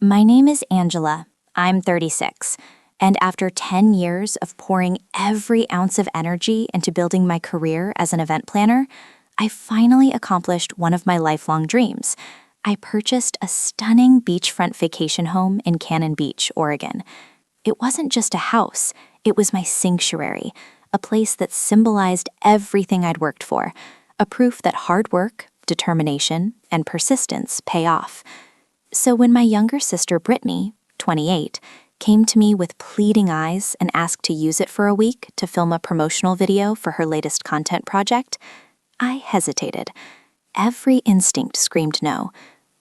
My name is Angela. I'm 36. And after 10 years of pouring every ounce of energy into building my career as an event planner, I finally accomplished one of my lifelong dreams. I purchased a stunning beachfront vacation home in Cannon Beach, Oregon. It wasn't just a house, it was my sanctuary, a place that symbolized everything I'd worked for, a proof that hard work, determination, and persistence pay off. So when my younger sister Brittany, 28, came to me with pleading eyes and asked to use it for a week to film a promotional video for her latest content project, I hesitated. Every instinct screamed no,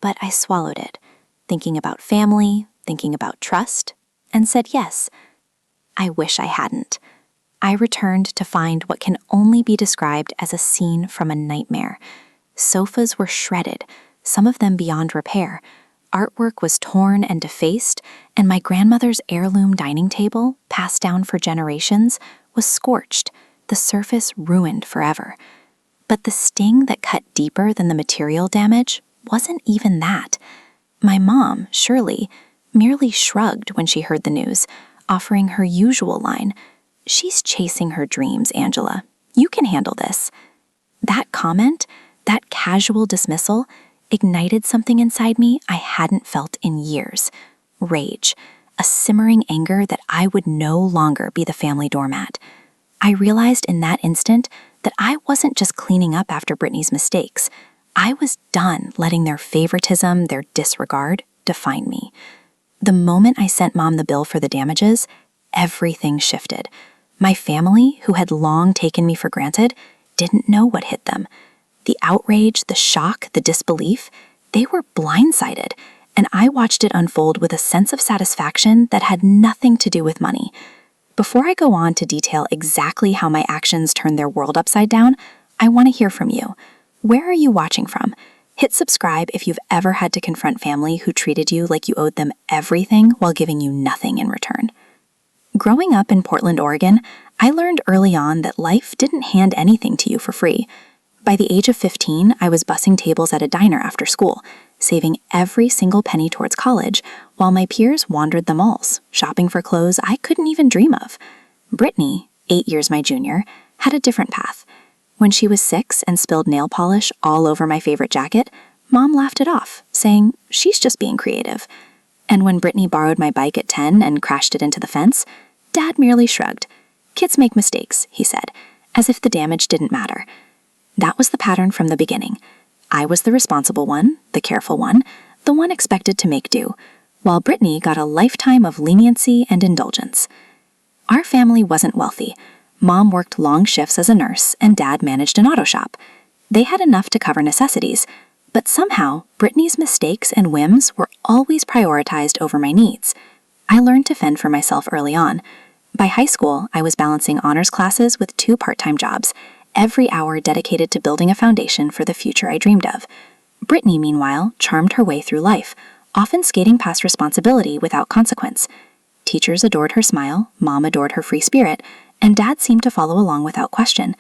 but I swallowed it, thinking about family, thinking about trust, and said yes. I wish I hadn't. I returned to find what can only be described as a scene from a nightmare. Sofas were shredded, some of them beyond repair. Artwork was torn and defaced, and my grandmother's heirloom dining table, passed down for generations, was scorched, the surface ruined forever. But the sting that cut deeper than the material damage wasn't even that. My mom, Shirley, merely shrugged when she heard the news, offering her usual line, "She's chasing her dreams, Angela. You can handle this." That comment, that casual dismissal, ignited something inside me I hadn't felt in years. Rage, a simmering anger that I would no longer be the family doormat. I realized in that instant that I wasn't just cleaning up after Brittany's mistakes. I was done letting their favoritism, their disregard, define me. The moment I sent Mom the bill for the damages, everything shifted. My family, who had long taken me for granted, didn't know what hit them. The outrage, the shock, the disbelief, they were blindsided, and I watched it unfold with a sense of satisfaction that had nothing to do with money. Before I go on to detail exactly how my actions turned their world upside down, I want to hear from you. Where are you watching from? Hit subscribe if you've ever had to confront family who treated you like you owed them everything while giving you nothing in return. Growing up in Portland, Oregon, I learned early on that life didn't hand anything to you for free. By the age of 15, I was bussing tables at a diner after school, saving every single penny towards college, while my peers wandered the malls, shopping for clothes I couldn't even dream of. Brittany, 8 years my junior, had a different path. When she was 6 and spilled nail polish all over my favorite jacket, Mom laughed it off, saying, "She's just being creative." And when Brittany borrowed my bike at 10 and crashed it into the fence, Dad merely shrugged. "Kids make mistakes," he said, as if the damage didn't matter. That was the pattern from the beginning. I was the responsible one, the careful one, the one expected to make do, while Brittany got a lifetime of leniency and indulgence. Our family wasn't wealthy. Mom worked long shifts as a nurse, and Dad managed an auto shop. They had enough to cover necessities, but somehow Brittany's mistakes and whims were always prioritized over my needs. I learned to fend for myself early on. By high school, I was balancing honors classes with 2 part-time jobs, every hour dedicated to building a foundation for the future I dreamed of. Brittany, meanwhile, charmed her way through life, often skating past responsibility without consequence. Teachers adored her smile, Mom adored her free spirit, and Dad seemed to follow along without question.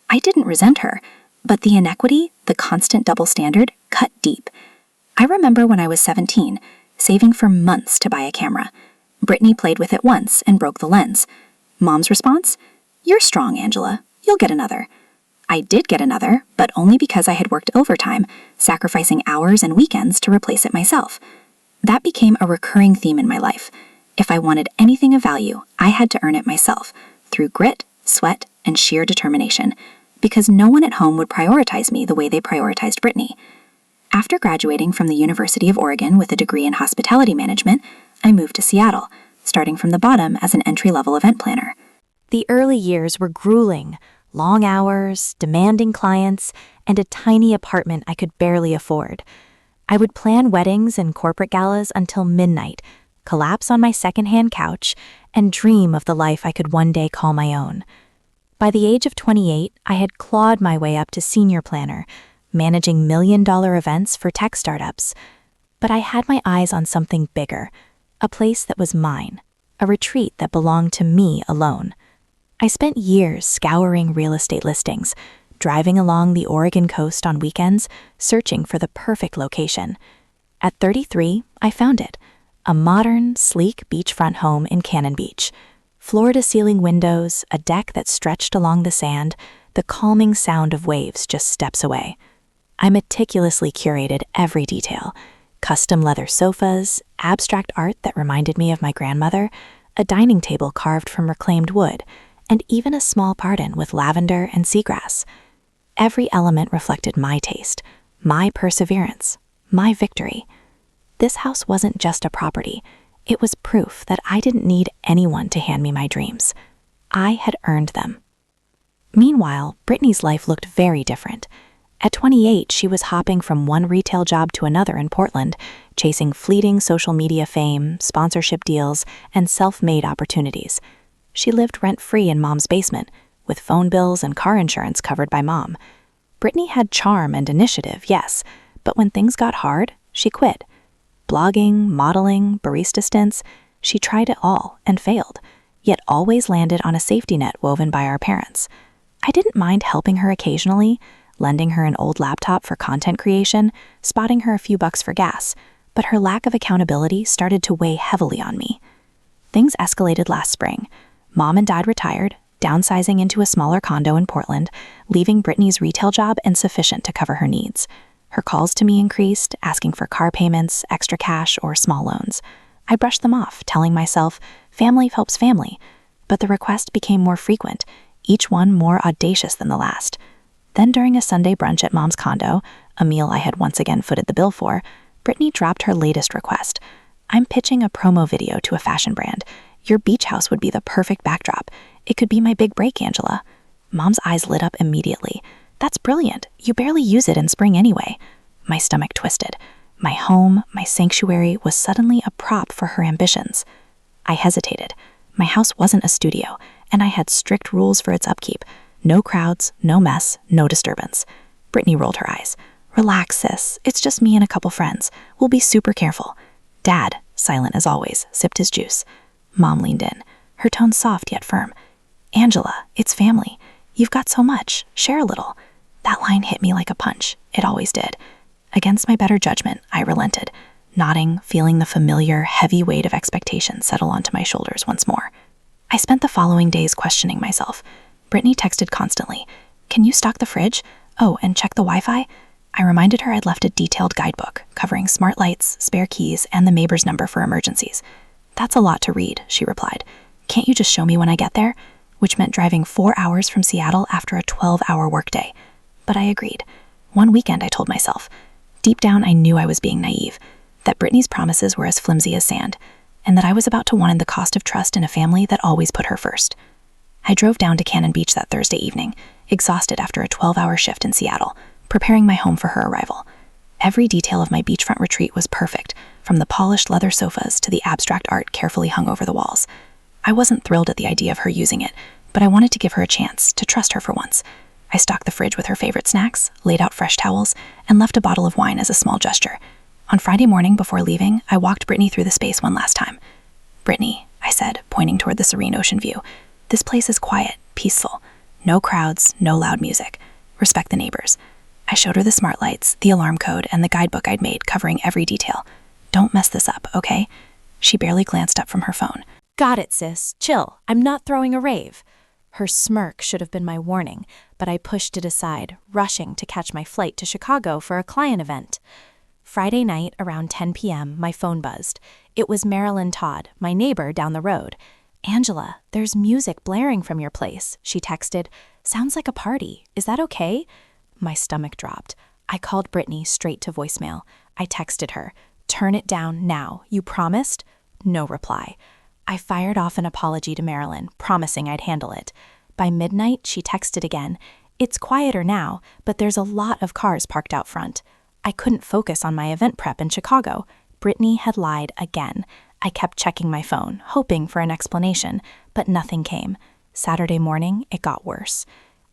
I didn't resent her, but the inequity, the constant double standard, cut deep. I remember when I was 17, saving for months to buy a camera. Brittany played with it once and broke the lens. Mom's response? "You're strong, Angela. You'll get another." I did get another, but only because I had worked overtime, sacrificing hours and weekends to replace it myself. That became a recurring theme in my life. If I wanted anything of value, I had to earn it myself, through grit, sweat, and sheer determination, because no one at home would prioritize me the way they prioritized Brittany. After graduating from the University of Oregon with a degree in hospitality management, I moved to Seattle, starting from the bottom as an entry-level event planner. The early years were grueling. Long hours, demanding clients, and a tiny apartment I could barely afford. I would plan weddings and corporate galas until midnight, collapse on my secondhand couch, and dream of the life I could one day call my own. By the age of 28, I had clawed my way up to senior planner, managing million-dollar events for tech startups. But I had my eyes on something bigger, a place that was mine, a retreat that belonged to me alone. I spent years scouring real estate listings, driving along the Oregon coast on weekends, searching for the perfect location. At 33, I found it, A modern, sleek beachfront home in Cannon Beach. Floor-to-ceiling windows, a deck that stretched along the sand, the calming sound of waves just steps away. I meticulously curated every detail. Custom leather sofas, abstract art that reminded me of my grandmother, a dining table carved from reclaimed wood, and even a small garden with lavender and seagrass. Every element reflected my taste, my perseverance, my victory. This house wasn't just a property. It was proof that I didn't need anyone to hand me my dreams. I had earned them. Meanwhile, Brittany's life looked very different. At 28, she was hopping from one retail job to another in Portland, chasing fleeting social media fame, sponsorship deals, and self-made opportunities. She lived rent-free in Mom's basement, with phone bills and car insurance covered by Mom. Brittany had charm and initiative, yes, but when things got hard, she quit. Blogging, modeling, barista stints, she tried it all and failed, yet always landed on a safety net woven by our parents. I didn't mind helping her occasionally, lending her an old laptop for content creation, spotting her a few bucks for gas, but her lack of accountability started to weigh heavily on me. Things escalated last spring. Mom and Dad retired, downsizing into a smaller condo in Portland, leaving Brittany's retail job insufficient to cover her needs. Her calls to me increased, asking for car payments, extra cash, or small loans. I brushed them off, telling myself, family helps family. But the requests became more frequent, each one more audacious than the last. Then during a Sunday brunch at Mom's condo, a meal I had once again footed the bill for, Brittany dropped her latest request. I'm pitching a promo video to a fashion brand. Your beach house would be the perfect backdrop. It could be my big break, Angela. Mom's eyes lit up immediately. That's brilliant. You barely use it in spring anyway. My stomach twisted. My home, my sanctuary, was suddenly a prop for her ambitions. I hesitated. My house wasn't a studio, and I had strict rules for its upkeep. No crowds, no mess, no disturbance. Brittany rolled her eyes. Relax, sis. It's just me and a couple friends. We'll be super careful. Dad, silent as always, sipped his juice. Mom leaned in, her tone soft yet firm. Angela, it's family. You've got so much. Share a little. That line hit me like a punch. It always did. Against my better judgment, I relented, nodding, feeling the familiar, heavy weight of expectation settle onto my shoulders once more. I spent the following days questioning myself. Brittany texted constantly. Can you stock the fridge? Oh, and check the Wi-Fi? I reminded her I'd left a detailed guidebook covering smart lights, spare keys, and the neighbor's number for emergencies. That's a lot to read, she replied. Can't you just show me when I get there? Which meant driving 4 hours from Seattle after a 12-hour workday. But I agreed. One weekend, I told myself. Deep down, I knew I was being naive, that Brittany's promises were as flimsy as sand, and that I was about to one in the cost of trust in a family that always put her first. I drove down to Cannon Beach that Thursday evening, exhausted after a 12-hour shift in Seattle, preparing my home for her arrival. Every detail of my beachfront retreat was perfect, from the polished leather sofas to the abstract art carefully hung over the walls. I wasn't thrilled at the idea of her using it, but I wanted to give her a chance, to trust her for once. I stocked the fridge with her favorite snacks, laid out fresh towels, and left a bottle of wine as a small gesture. On Friday morning before leaving, I walked Brittany through the space one last time. Brittany, I said, pointing toward the serene ocean view. This place is quiet, peaceful. No crowds, no loud music. Respect the neighbors. I showed her the smart lights, the alarm code, and the guidebook I'd made covering every detail. Don't mess this up, okay? She barely glanced up from her phone. Got it, sis. Chill. I'm not throwing a rave. Her smirk should have been my warning, but I pushed it aside, rushing to catch my flight to Chicago for a client event. Friday night, around 10 p.m., my phone buzzed. It was Marilyn Todd, my neighbor down the road. Angela, there's music blaring from your place, she texted. Sounds like a party. Is that okay? My stomach dropped. I called Brittany straight to voicemail. I texted her. Turn it down now. You promised? No reply. I fired off an apology to Marilyn, promising I'd handle it. By midnight, she texted again. It's quieter now, but there's a lot of cars parked out front. I couldn't focus on my event prep in Chicago. Brittany had lied again. I kept checking my phone, hoping for an explanation, but nothing came. Saturday morning, it got worse.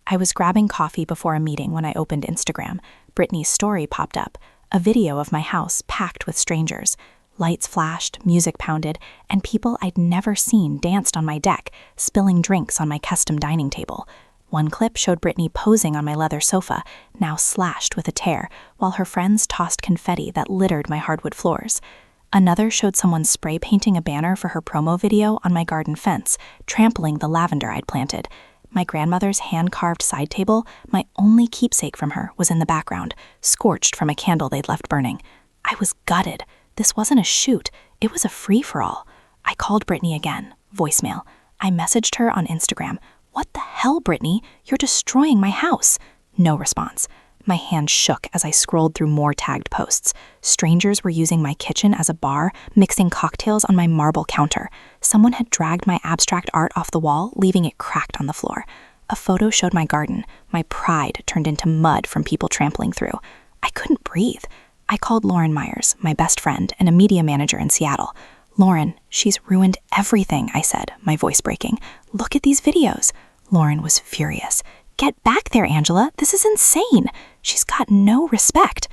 I was grabbing coffee before a meeting when I opened Instagram. Brittany's story popped up, a video of my house packed with strangers. Lights flashed, music pounded, and people I'd never seen danced on my deck, spilling drinks on my custom dining table. One clip showed Brittany posing on my leather sofa, now slashed with a tear, while her friends tossed confetti that littered my hardwood floors. Another showed someone spray painting a banner for her promo video on my garden fence, trampling the lavender I'd planted. My grandmother's hand-carved side table, my only keepsake from her, was in the background, scorched from a candle they'd left burning. I was gutted. This wasn't a shoot. It was a free-for-all. I called Brittany again. Voicemail. I messaged her on Instagram. "What the hell, Brittany? You're destroying my house." No response. My hand shook as I scrolled through more tagged posts. Strangers were using my kitchen as a bar, mixing cocktails on my marble counter. Someone had dragged my abstract art off the wall, leaving it cracked on the floor. A photo showed my garden. My pride turned into mud from people trampling through. I couldn't breathe. I called Lauren Myers, my best friend and a media manager in Seattle. "Lauren, she's ruined everything," I said, my voice breaking. "Look at these videos." Lauren was furious. "Get back there, Angela. This is insane. She's got no respect."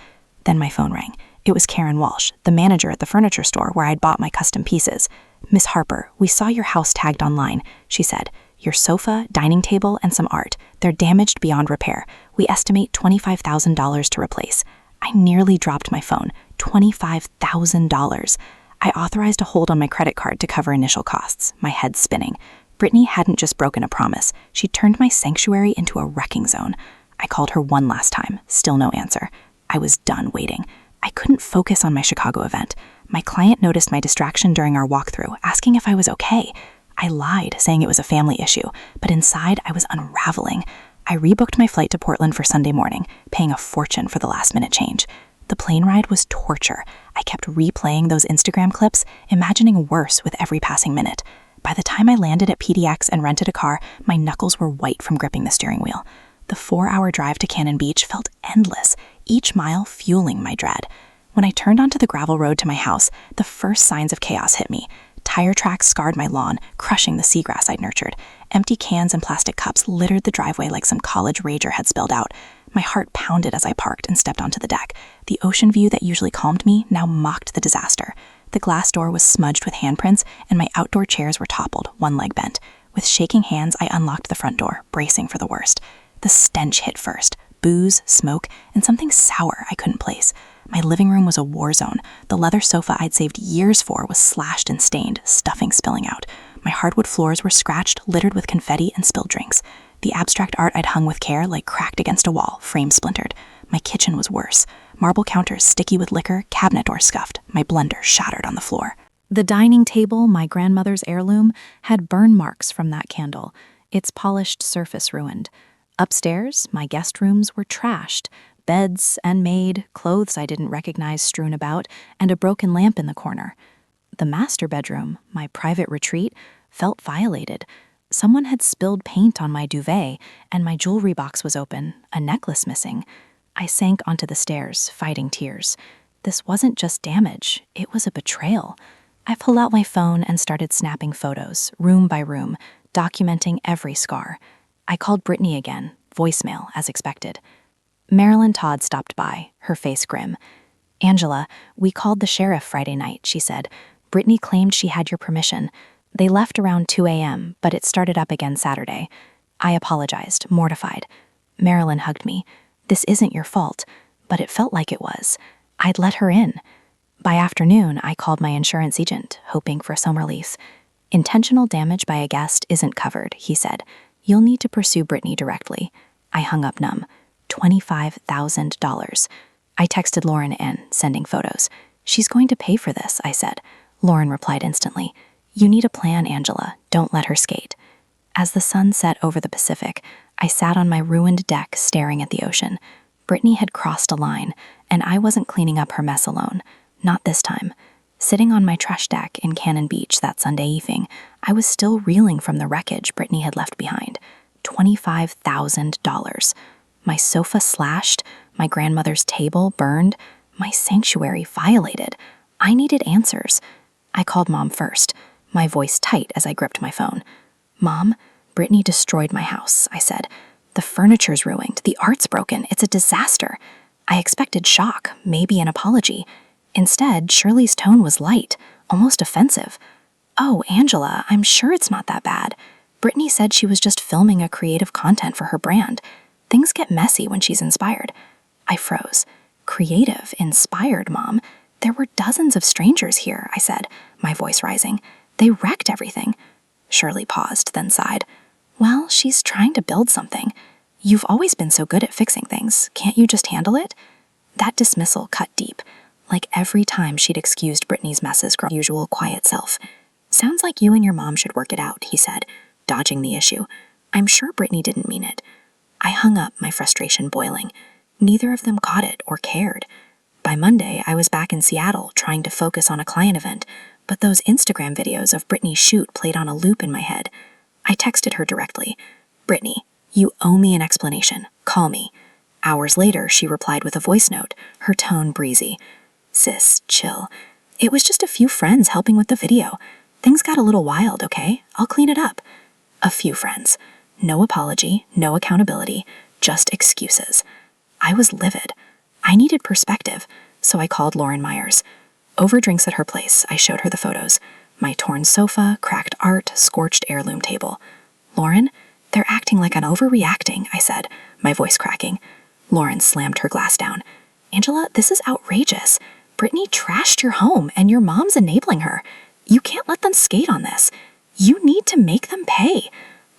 Then my phone rang. It was Karen Walsh, the manager at the furniture store where I'd bought my custom pieces. "Miss Harper, we saw your house tagged online," she said. "Your sofa, dining table, and some art. They're damaged beyond repair. We estimate $25,000 to replace." I nearly dropped my phone. $25,000. I authorized a hold on my credit card to cover initial costs, my head spinning. Brittany hadn't just broken a promise. She turned my sanctuary into a wrecking zone. I called her one last time, still no answer. I was done waiting. I couldn't focus on my Chicago event. My client noticed my distraction during our walkthrough, asking if I was okay. I lied, saying it was a family issue, but inside I was unraveling. I rebooked my flight to Portland for Sunday morning, paying a fortune for the last-minute change. The plane ride was torture. I kept replaying those Instagram clips, imagining worse with every passing minute. By the time I landed at PDX and rented a car, my knuckles were white from gripping the steering wheel. The 4-hour drive to Cannon Beach felt endless, each mile fueling my dread. When I turned onto the gravel road to my house, the first signs of chaos hit me. Tire tracks scarred my lawn, crushing the seagrass I'd nurtured. Empty cans and plastic cups littered the driveway like some college rager had spilled out. My heart pounded as I parked and stepped onto the deck. The ocean view that usually calmed me now mocked the disaster. The glass door was smudged with handprints, and my outdoor chairs were toppled, one leg bent. With shaking hands, I unlocked the front door, bracing for the worst. The stench hit first. Booze, smoke, and something sour I couldn't place. My living room was a war zone. The leather sofa I'd saved years for was slashed and stained, stuffing spilling out. My hardwood floors were scratched, littered with confetti and spilled drinks. The abstract art I'd hung with care lay cracked against a wall, frame splintered. My kitchen was worse. Marble counters sticky with liquor, cabinet doors scuffed, my blender shattered on the floor. The dining table, my grandmother's heirloom, had burn marks from that candle, its polished surface ruined. Upstairs, my guest rooms were trashed, beds unmade, clothes I didn't recognize strewn about, and a broken lamp in the corner. The master bedroom, my private retreat, felt violated. Someone had spilled paint on my duvet, and my jewelry box was open, a necklace missing. I sank onto the stairs, fighting tears. This wasn't just damage, it was a betrayal. I pulled out my phone and started snapping photos, room by room, documenting every scar. I called Brittany again, voicemail as expected. Marilyn Todd stopped by, her face grim. "Angela, we called the sheriff Friday night," she said. "Brittany claimed she had your permission. They left around 2 a.m., but it started up again Saturday." I apologized, mortified. Marilyn hugged me. "This isn't your fault," but it felt like it was. I'd let her in. By afternoon, I called my insurance agent, hoping for some relief. "Intentional damage by a guest isn't covered," he said. "You'll need to pursue Brittany directly." I hung up numb. $25,000. I texted Lauren in, sending photos. "She's going to pay for this," I said. Lauren replied instantly. "You need a plan, Angela. Don't let her skate." As the sun set over the Pacific, I sat on my ruined deck staring at the ocean. Brittany had crossed a line, and I wasn't cleaning up her mess alone. Not this time. Sitting on my trash deck in Cannon Beach that Sunday evening, I was still reeling from the wreckage Brittany had left behind. $25,000. My sofa slashed, my grandmother's table burned, my sanctuary violated. I needed answers. I called Mom first, my voice tight as I gripped my phone. "Mom, Brittany destroyed my house," I said. "The furniture's ruined, the art's broken, it's a disaster." I expected shock, maybe an apology. Instead, Shirley's tone was light, almost offensive. "Oh, Angela, I'm sure it's not that bad. Brittany said she was just filming a creative content for her brand. Things get messy when she's inspired." I froze. "Creative, inspired, Mom? There were dozens of strangers here, I said, my voice rising. They wrecked everything. Shirley paused, then sighed. Well, she's trying to build something. You've always been so good at fixing things. Can't you just handle it? That dismissal cut deep, like every time she'd excused Brittany's messes from her usual quiet self. Sounds like you and your mom should work it out, he said, dodging the issue. I'm sure Brittany didn't mean it. I hung up, my frustration boiling. Neither of them caught it or cared. By Monday, I was back in Seattle trying to focus on a client event, but those Instagram videos of Brittany's shoot played on a loop in my head. I texted her directly. Brittany, you owe me an explanation. Call me. Hours later, she replied with a voice note, her tone breezy. Sis, chill. It was just a few friends helping with the video. Things got a little wild, okay? I'll clean it up. A few friends. No apology, no accountability, just excuses. I was livid. I needed perspective, so I called Lauren Myers. Over drinks at her place, I showed her the photos. My torn sofa, cracked art, scorched heirloom table. Lauren, they're acting like I'm overreacting, I said, my voice cracking. Lauren slammed her glass down. Angela, this is outrageous. Brittany trashed your home, and your mom's enabling her. You can't let them skate on this. You need to make them pay.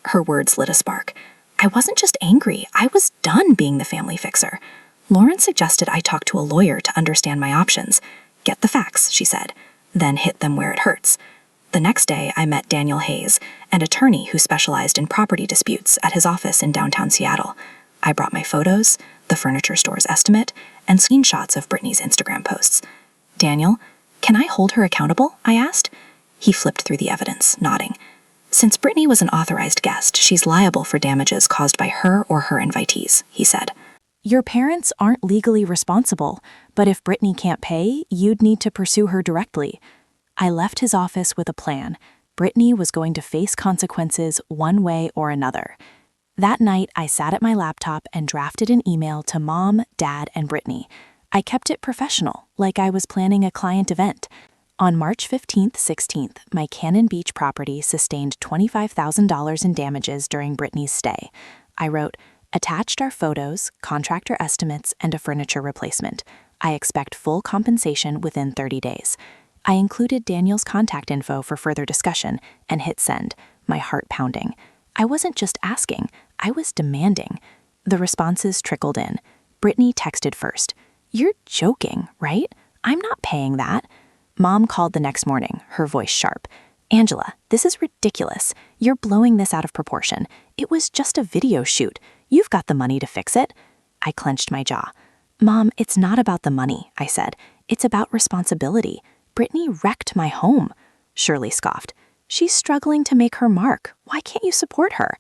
Her words lit a spark. I wasn't just angry, I was done being the family fixer. Lauren suggested I talk to a lawyer to understand my options. Get the facts, she said, then hit them where it hurts. The next day, I met Daniel Hayes, an attorney who specialized in property disputes, at his office in downtown Seattle. I brought my photos, the furniture store's estimate, and screenshots of Brittany's Instagram posts. Daniel, can I hold her accountable? I asked. He flipped through the evidence, nodding. Since Brittany was an authorized guest, she's liable for damages caused by her or her invitees, he said. Your parents aren't legally responsible, but if Brittany can't pay, you'd need to pursue her directly. I left his office with a plan. Brittany was going to face consequences one way or another. That night, I sat at my laptop and drafted an email to Mom, Dad, and Brittany. I kept it professional, like I was planning a client event. On March 15th, 16th, my Cannon Beach property sustained $25,000 in damages during Brittany's stay. I wrote, attached are photos, contractor estimates, and a furniture replacement. I expect full compensation within 30 days. I included Daniel's contact info for further discussion and hit send, my heart pounding. I wasn't just asking, I was demanding. The responses trickled in. Brittany texted first. You're joking, right? I'm not paying that. Mom called the next morning, her voice sharp. Angela, this is ridiculous. You're blowing this out of proportion. It was just a video shoot. You've got the money to fix it. I clenched my jaw. Mom, it's not about the money, I said. It's about responsibility. Brittany wrecked my home. Shirley scoffed. She's struggling to make her mark. Why can't you support her?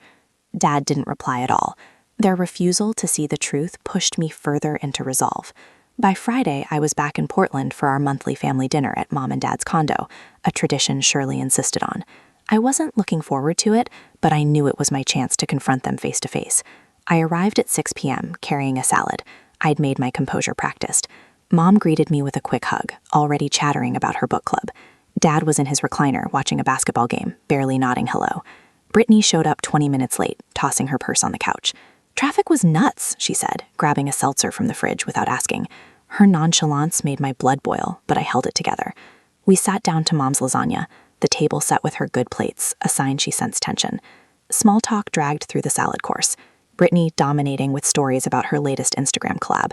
Dad didn't reply at all. Their refusal to see the truth pushed me further into resolve. By Friday, I was back in Portland for our monthly family dinner at Mom and Dad's condo, a tradition Shirley insisted on. I wasn't looking forward to it, but I knew it was my chance to confront them face to face. I arrived at 6 p.m., carrying a salad. I'd made my composure practiced. Mom greeted me with a quick hug, already chattering about her book club. Dad was in his recliner watching a basketball game, barely nodding hello. Brittany showed up 20 minutes late, tossing her purse on the couch. Traffic was nuts, she said, grabbing a seltzer from the fridge without asking. Her nonchalance made my blood boil, but I held it together. We sat down to Mom's lasagna, the table set with her good plates, a sign she sensed tension. Small talk dragged through the salad course, Brittany dominating with stories about her latest Instagram collab.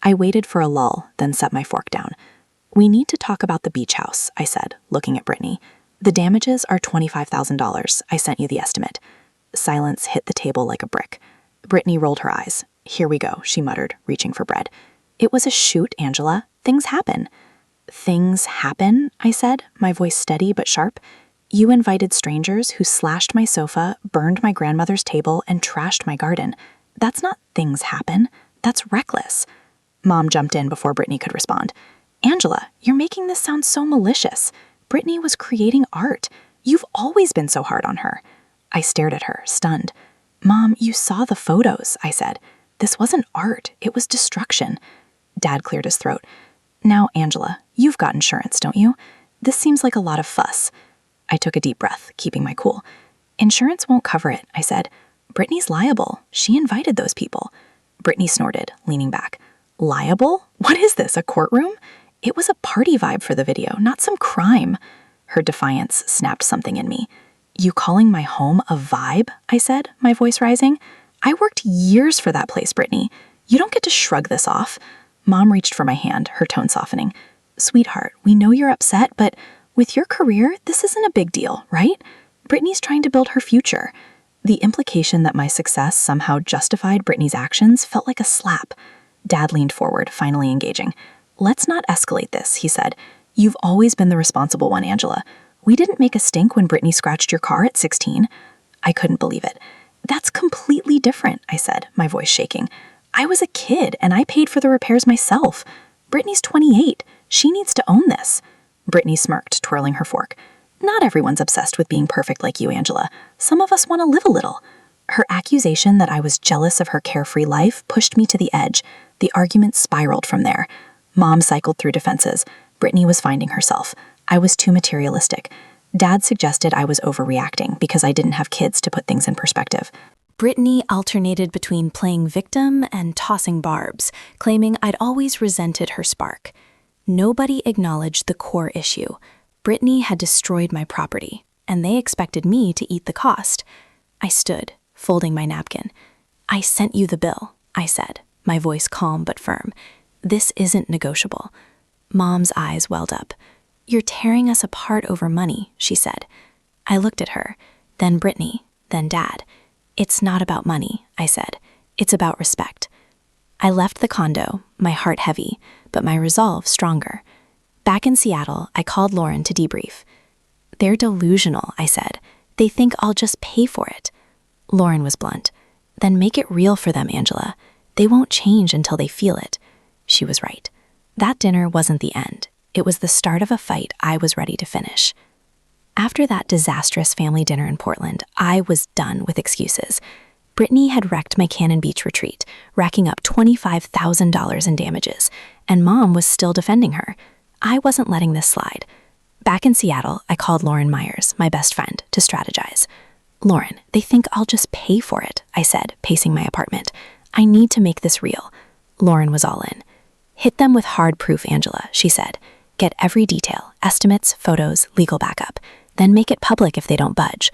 I waited for a lull, then set my fork down. We need to talk about the beach house, I said, looking at Brittany. The damages are $25,000. I sent you the estimate. Silence hit the table like a brick. Brittany rolled her eyes. Here we go, she muttered, reaching for bread. It was a shoot, Angela. Things happen. Things happen, I said, my voice steady but sharp. You invited strangers who slashed my sofa, burned my grandmother's table, and trashed my garden. That's not things happen. That's reckless. Mom jumped in before Brittany could respond. Angela, you're making this sound so malicious. Brittany was creating art. You've always been so hard on her. I stared at her, stunned. Mom, you saw the photos, I said. This wasn't art. It was destruction. Dad cleared his throat. Now, Angela, you've got insurance, don't you? This seems like a lot of fuss. I took a deep breath, keeping my cool. Insurance won't cover it, I said. Brittany's liable. She invited those people. Brittany snorted, leaning back. Liable? What is this, a courtroom? It was a party vibe for the video, not some crime. Her defiance snapped something in me. You calling my home a vibe? I said, my voice rising. I worked years for that place, Brittany. You don't get to shrug this off. Mom reached for my hand, her tone softening. Sweetheart, we know you're upset, but with your career, this isn't a big deal, right? Brittany's trying to build her future. The implication that my success somehow justified Brittany's actions felt like a slap. Dad leaned forward, finally engaging. Let's not escalate this, he said. You've always been the responsible one, Angela. We didn't make a stink when Brittany scratched your car at 16. I couldn't believe it. That's completely different, I said, my voice shaking. I was a kid, and I paid for the repairs myself. Brittany's 28. She needs to own this. Brittany smirked, twirling her fork. Not everyone's obsessed with being perfect like you, Angela. Some of us want to live a little. Her accusation that I was jealous of her carefree life pushed me to the edge. The argument spiraled from there. Mom cycled through defenses. Brittany was finding herself. I was too materialistic. Dad suggested I was overreacting because I didn't have kids to put things in perspective. Brittany alternated between playing victim and tossing barbs, claiming I'd always resented her spark. Nobody acknowledged the core issue. Brittany had destroyed my property, and they expected me to eat the cost. I stood, folding my napkin. I sent you the bill, I said, my voice calm but firm. This isn't negotiable. Mom's eyes welled up. You're tearing us apart over money, she said. I looked at her, then Brittany, then Dad. It's not about money, I said. It's about respect. I left the condo, my heart heavy, but my resolve stronger. Back in Seattle, I called Lauren to debrief. They're delusional, I said. They think I'll just pay for it. Lauren was blunt. Then make it real for them, Angela. They won't change until they feel it. She was right. That dinner wasn't the end. It was the start of a fight I was ready to finish. After that disastrous family dinner in Portland, I was done with excuses. Brittany had wrecked my Cannon Beach retreat, racking up $25,000 in damages, and Mom was still defending her. I wasn't letting this slide. Back in Seattle, I called Lauren Myers, my best friend, to strategize. Lauren, they think I'll just pay for it, I said, pacing my apartment. I need to make this real. Lauren was all in. Hit them with hard proof, Angela, she said. Get every detail, estimates, photos, legal backup. Then make it public if they don't budge.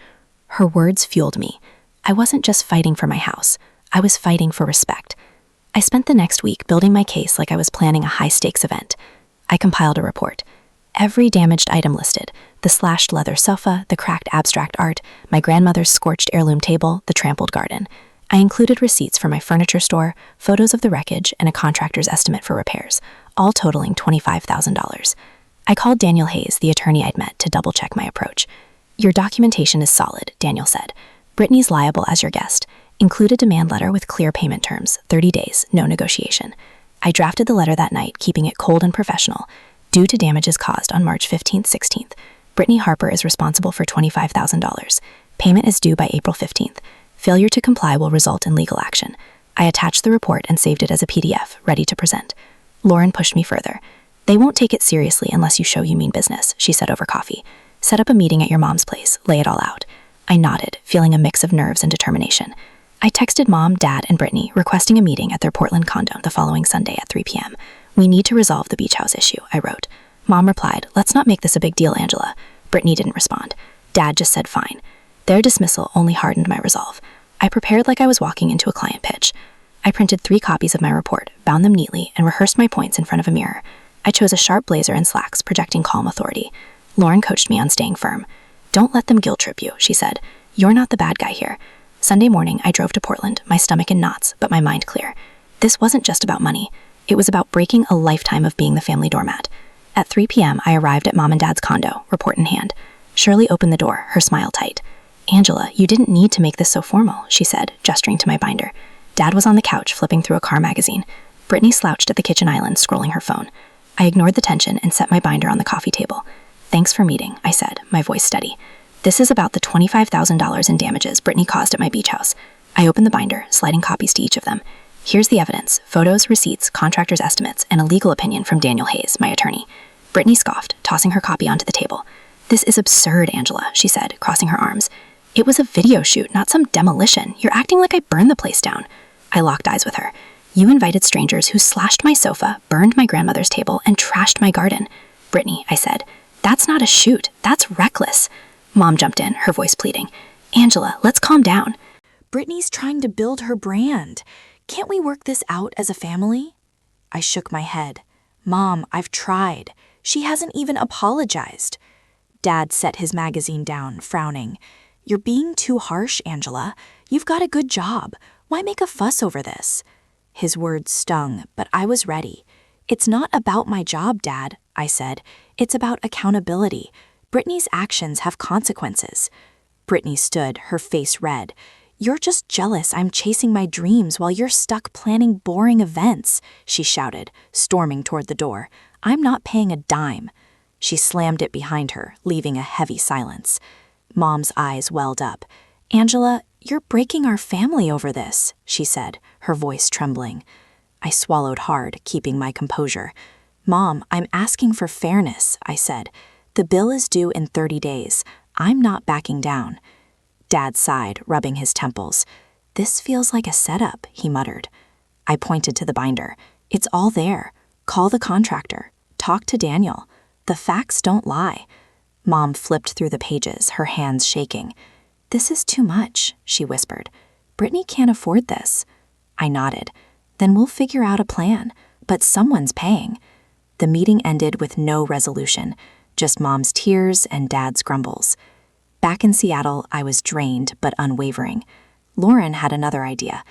Her words fueled me. I wasn't just fighting for my house. I was fighting for respect. I spent the next week building my case like I was planning a high-stakes event. I compiled a report. Every damaged item listed, the slashed leather sofa, the cracked abstract art, my grandmother's scorched heirloom table, the trampled garden. I included receipts for my furniture store, photos of the wreckage, and a contractor's estimate for repairs, all totaling $25,000. I called Daniel Hayes, the attorney I'd met, to double-check my approach. Your documentation is solid, Daniel said. Brittany's liable as your guest. Include a demand letter with clear payment terms, 30 days, no negotiation. I drafted the letter that night, keeping it cold and professional. Due to damages caused on March 15th, 16th, Brittany Harper is responsible for $25,000. Payment is due by April 15th. Failure to comply will result in legal action. I attached the report and saved it as a PDF, ready to present. Lauren pushed me further. They won't take it seriously unless you show you mean business, she said over coffee. Set up a meeting at your mom's place, lay it all out. I nodded, feeling a mix of nerves and determination. I texted Mom, Dad, and Brittany, requesting a meeting at their Portland condo the following Sunday at 3 p.m. We need to resolve the beach house issue, I wrote. Mom replied, let's not make this a big deal, Angela. Brittany didn't respond. Dad just said fine. Their dismissal only hardened my resolve. I prepared like I was walking into a client pitch. I printed 3 copies of my report, bound them neatly, and rehearsed my points in front of a mirror. I chose a sharp blazer and slacks, projecting calm authority. Lauren coached me on staying firm. Don't let them guilt trip you, she said. You're not the bad guy here. Sunday morning, I drove to Portland, my stomach in knots, but my mind clear. This wasn't just about money. It was about breaking a lifetime of being the family doormat. At 3 p.m., I arrived at Mom and Dad's condo, report in hand. Shirley opened the door, her smile tight. Angela, you didn't need to make this so formal, she said, gesturing to my binder. Dad was on the couch, flipping through a car magazine. Brittany slouched at the kitchen island, scrolling her phone. I ignored the tension and set my binder on the coffee table. Thanks for meeting, I said, my voice steady. This is about the $25,000 in damages Brittany caused at my beach house. I opened the binder, sliding copies to each of them. Here's the evidence, photos, receipts, contractor's estimates, and a legal opinion from Daniel Hayes, my attorney. Brittany scoffed, tossing her copy onto the table. This is absurd, Angela, she said, crossing her arms. It was a video shoot, not some demolition. You're acting like I burned the place down. I locked eyes with her. You invited strangers who slashed my sofa, burned my grandmother's table, and trashed my garden. Brittany, I said, that's not a shoot. That's reckless. Mom jumped in, her voice pleading. Angela, let's calm down. Brittany's trying to build her brand. Can't we work this out as a family? I shook my head. Mom, I've tried. She hasn't even apologized. Dad set his magazine down, frowning. You're being too harsh, Angela. You've got a good job. Why make a fuss over this? His words stung, but I was ready. It's not about my job, Dad, I said. It's about accountability. Brittany's actions have consequences. Brittany stood, her face red. You're just jealous I'm chasing my dreams while you're stuck planning boring events, she shouted, storming toward the door. I'm not paying a dime. She slammed it behind her, leaving a heavy silence. Mom's eyes welled up. Angela, you're breaking our family over this, she said, her voice trembling. I swallowed hard, keeping my composure. Mom, I'm asking for fairness, I said. The bill is due in 30 days. I'm not backing down. Dad sighed, rubbing his temples. This feels like a setup, he muttered. I pointed to the binder. It's all there. Call the contractor. Talk to Daniel. The facts don't lie. Mom flipped through the pages, her hands shaking. This is too much, she whispered. Brittany can't afford this. I nodded. Then we'll figure out a plan, but someone's paying. The meeting ended with no resolution, just Mom's tears and Dad's grumbles. Back in Seattle, I was drained but unwavering. Lauren had another idea.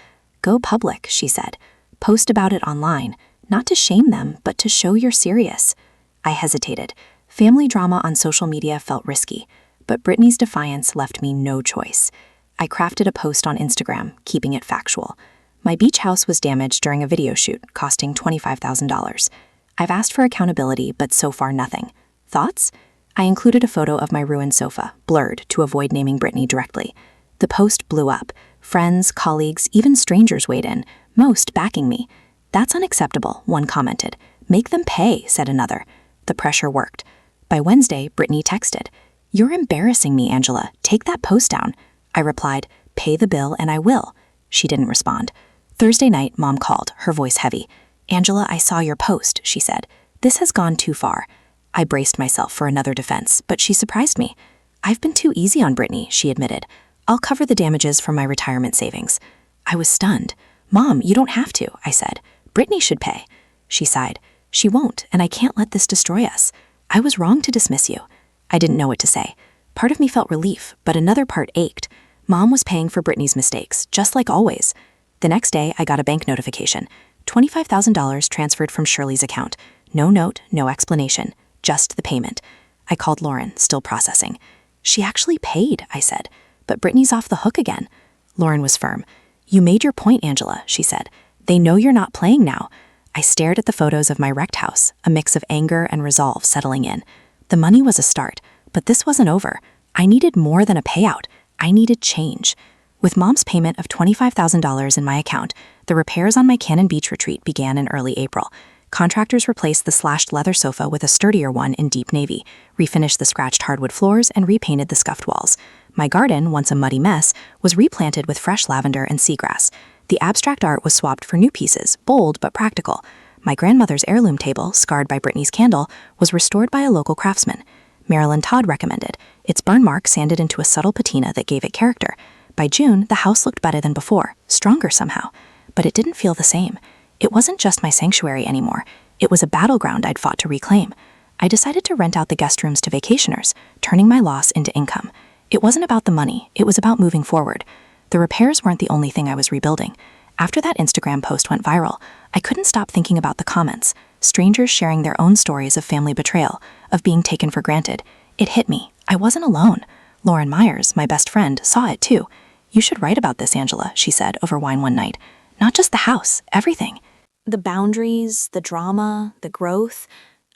Go public, she said. Post about it online, not to shame them, but to show you're serious. I hesitated. Family drama on social media felt risky, but Brittany's defiance left me no choice. I crafted a post on Instagram, keeping it factual. My beach house was damaged during a video shoot, costing $25,000. I've asked for accountability, but so far nothing. Thoughts? I included a photo of my ruined sofa, blurred to avoid naming Brittany directly. The post blew up. Friends, colleagues, even strangers weighed in, most backing me. That's unacceptable, one commented. Make them pay, said another. The pressure worked. By Wednesday, Brittany texted. You're embarrassing me, Angela. Take that post down. I replied, pay the bill and I will. She didn't respond. Thursday night, Mom called, her voice heavy. Angela, I saw your post, she said. This has gone too far. I braced myself for another defense, but she surprised me. I've been too easy on Brittany, she admitted. I'll cover the damages from my retirement savings. I was stunned. Mom, you don't have to, I said. Brittany should pay. She sighed. She won't, and I can't let this destroy us. I was wrong to dismiss you. I didn't know what to say. Part of me felt relief, but another part ached. Mom was paying for Brittany's mistakes, just like always. The next day, I got a bank notification. $25,000 transferred from Shirley's account. No note, no explanation. Just the payment. I called Lauren, still processing. She actually paid, I said. But Brittany's off the hook again. Lauren was firm. You made your point, Angela, she said. They know you're not playing now. I stared at the photos of my wrecked house, a mix of anger and resolve settling in. The money was a start, but this wasn't over. I needed more than a payout. I needed change. With Mom's payment of $25,000 in my account, the repairs on my Cannon Beach retreat began in early April. Contractors replaced the slashed leather sofa with a sturdier one in deep navy, refinished the scratched hardwood floors, and repainted the scuffed walls. My garden, once a muddy mess, was replanted with fresh lavender and seagrass. The abstract art was swapped for new pieces, bold but practical. My grandmother's heirloom table, scarred by Brittany's candle, was restored by a local craftsman. Marilyn Todd recommended. Its burn mark sanded into a subtle patina that gave it character. By June, the house looked better than before, stronger somehow. But it didn't feel the same. It wasn't just my sanctuary anymore. It was a battleground I'd fought to reclaim. I decided to rent out the guest rooms to vacationers, turning my loss into income. It wasn't about the money, it was about moving forward. The repairs weren't the only thing I was rebuilding. After that Instagram post went viral, I couldn't stop thinking about the comments, strangers sharing their own stories of family betrayal, of being taken for granted. It hit me. I wasn't alone. Lauren Myers, my best friend, saw it too. You should write about this, Angela, she said over wine one night. Not just the house, everything. The boundaries, the drama, the growth.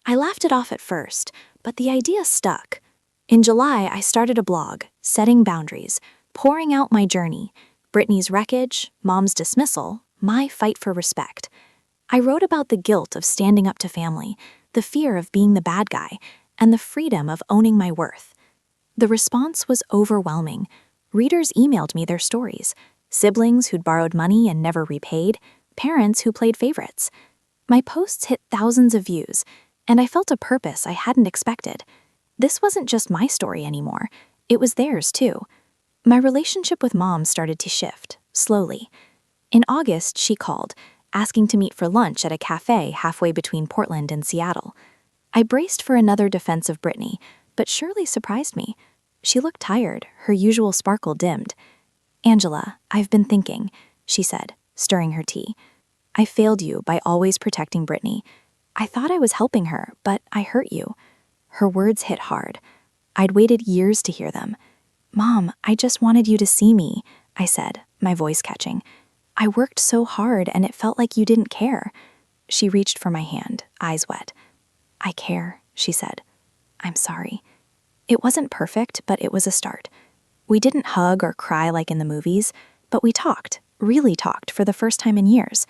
I laughed it off at first, but the idea stuck. In July, I started a blog, Setting Boundaries, pouring out my journey, Brittany's wreckage, Mom's dismissal, my fight for respect. I wrote about the guilt of standing up to family, the fear of being the bad guy, and the freedom of owning my worth. The response was overwhelming. Readers emailed me their stories. Siblings who'd borrowed money and never repaid, parents who played favorites. My posts hit thousands of views, and I felt a purpose I hadn't expected. This wasn't just my story anymore, it was theirs too. My relationship with Mom started to shift, slowly. In August, she called, asking to meet for lunch at a cafe halfway between Portland and Seattle. I braced for another defense of Brittany, but Shirley surprised me. She looked tired, her usual sparkle dimmed. "Angela, I've been thinking," she said, stirring her tea. "I failed you by always protecting Brittany. I thought I was helping her, but I hurt you." Her words hit hard. I'd waited years to hear them. "Mom, I just wanted you to see me," I said, my voice catching. "I worked so hard and it felt like you didn't care." She reached for my hand, eyes wet. "I care," she said. "I'm sorry." It wasn't perfect, but it was a start. We didn't hug or cry like in the movies, but we talked, really talked, for the first time in years.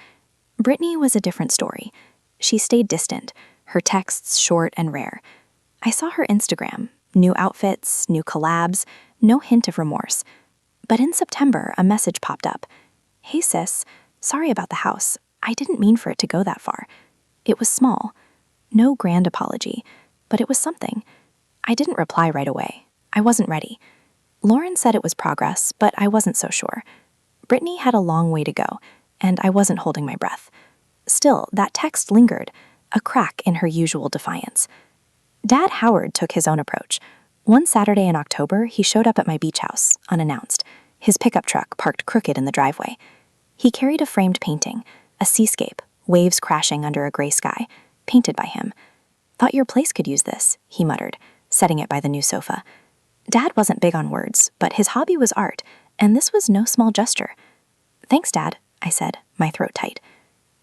Brittany was a different story. She stayed distant, her texts short and rare. I saw her Instagram, new outfits, new collabs, no hint of remorse. But in September, a message popped up. "Hey sis, sorry about the house. I didn't mean for it to go that far." It was small. No grand apology, but it was something. I didn't reply right away. I wasn't ready. Lauren said it was progress, but I wasn't so sure. Brittany had a long way to go, and I wasn't holding my breath. Still, that text lingered, a crack in her usual defiance. Dad Howard took his own approach. One Saturday in October, he showed up at my beach house, unannounced, his pickup truck parked crooked in the driveway. He carried a framed painting, a seascape, waves crashing under a gray sky, painted by him. "Thought your place could use this," he muttered, setting it by the new sofa. Dad wasn't big on words, but his hobby was art, and this was no small gesture. "Thanks, Dad," I said, my throat tight.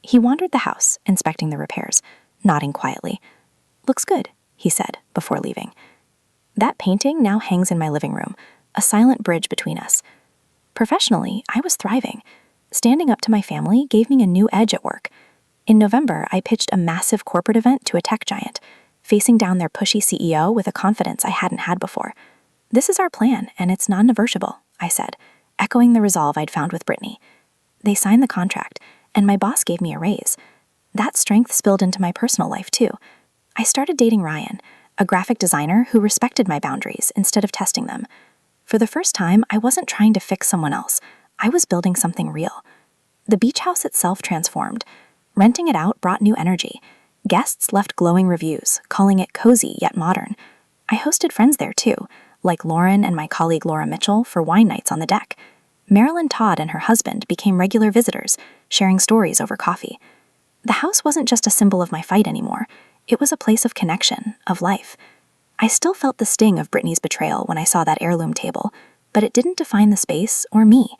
He wandered the house, inspecting the repairs, nodding quietly. "Looks good," he said, before leaving. That painting now hangs in my living room, a silent bridge between us. Professionally, I was thriving. Standing up to my family gave me a new edge at work. In November, I pitched a massive corporate event to a tech giant, facing down their pushy CEO with a confidence I hadn't had before. "This is our plan, and it's non-negotiable," I said, echoing the resolve I'd found with Brittany. They signed the contract, and my boss gave me a raise. That strength spilled into my personal life, too. I started dating Ryan, a graphic designer who respected my boundaries instead of testing them. For the first time, I wasn't trying to fix someone else. I was building something real. The beach house itself transformed. Renting it out brought new energy. Guests left glowing reviews, calling it cozy yet modern. I hosted friends there, too, like Lauren and my colleague Laura Mitchell for wine nights on the deck. Marilyn Todd and her husband became regular visitors, sharing stories over coffee. The house wasn't just a symbol of my fight anymore. It was a place of connection, of life. I still felt the sting of Brittany's betrayal when I saw that heirloom table, but it didn't define the space or me.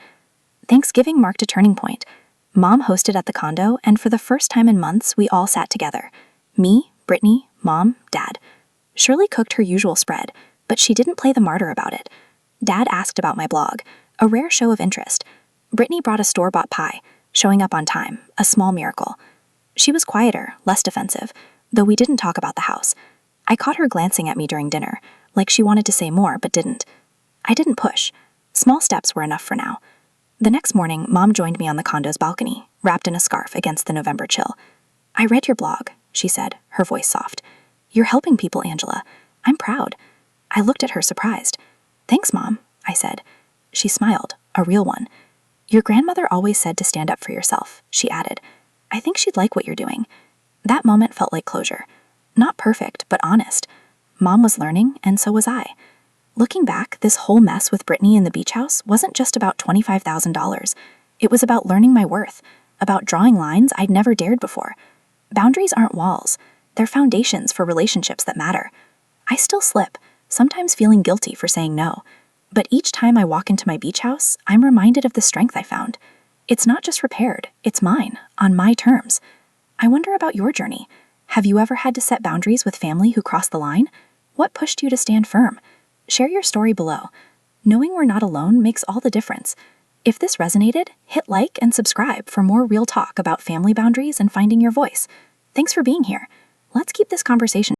Thanksgiving marked a turning point. Mom hosted at the condo, and for the first time in months, we all sat together. Me, Brittany, Mom, Dad. Shirley cooked her usual spread, but she didn't play the martyr about it. Dad asked about my blog, a rare show of interest. Brittany brought a store-bought pie, showing up on time, a small miracle. She was quieter, less defensive, though we didn't talk about the house. I caught her glancing at me during dinner, like she wanted to say more but didn't. I didn't push. Small steps were enough for now. The next morning, Mom joined me on the condo's balcony, wrapped in a scarf against the November chill. "I read your blog," she said, her voice soft. "You're helping people, Angela. I'm proud." I looked at her surprised. "Thanks, Mom," I said. She smiled, a real one. "Your grandmother always said to stand up for yourself," she added. "I think she'd like what you're doing." That moment felt like closure. Not perfect, but honest. Mom was learning, and so was I. Looking back, this whole mess with Brittany in the beach house wasn't just about $25,000. It was about learning my worth, about drawing lines I'd never dared before. Boundaries aren't walls. They're foundations for relationships that matter. I still slip, sometimes feeling guilty for saying no. But each time I walk into my beach house, I'm reminded of the strength I found. It's not just repaired, it's mine, on my terms. I wonder about your journey. Have you ever had to set boundaries with family who crossed the line? What pushed you to stand firm? Share your story below. Knowing we're not alone makes all the difference. If this resonated, hit like and subscribe for more real talk about family boundaries and finding your voice. Thanks for being here. Let's keep this conversation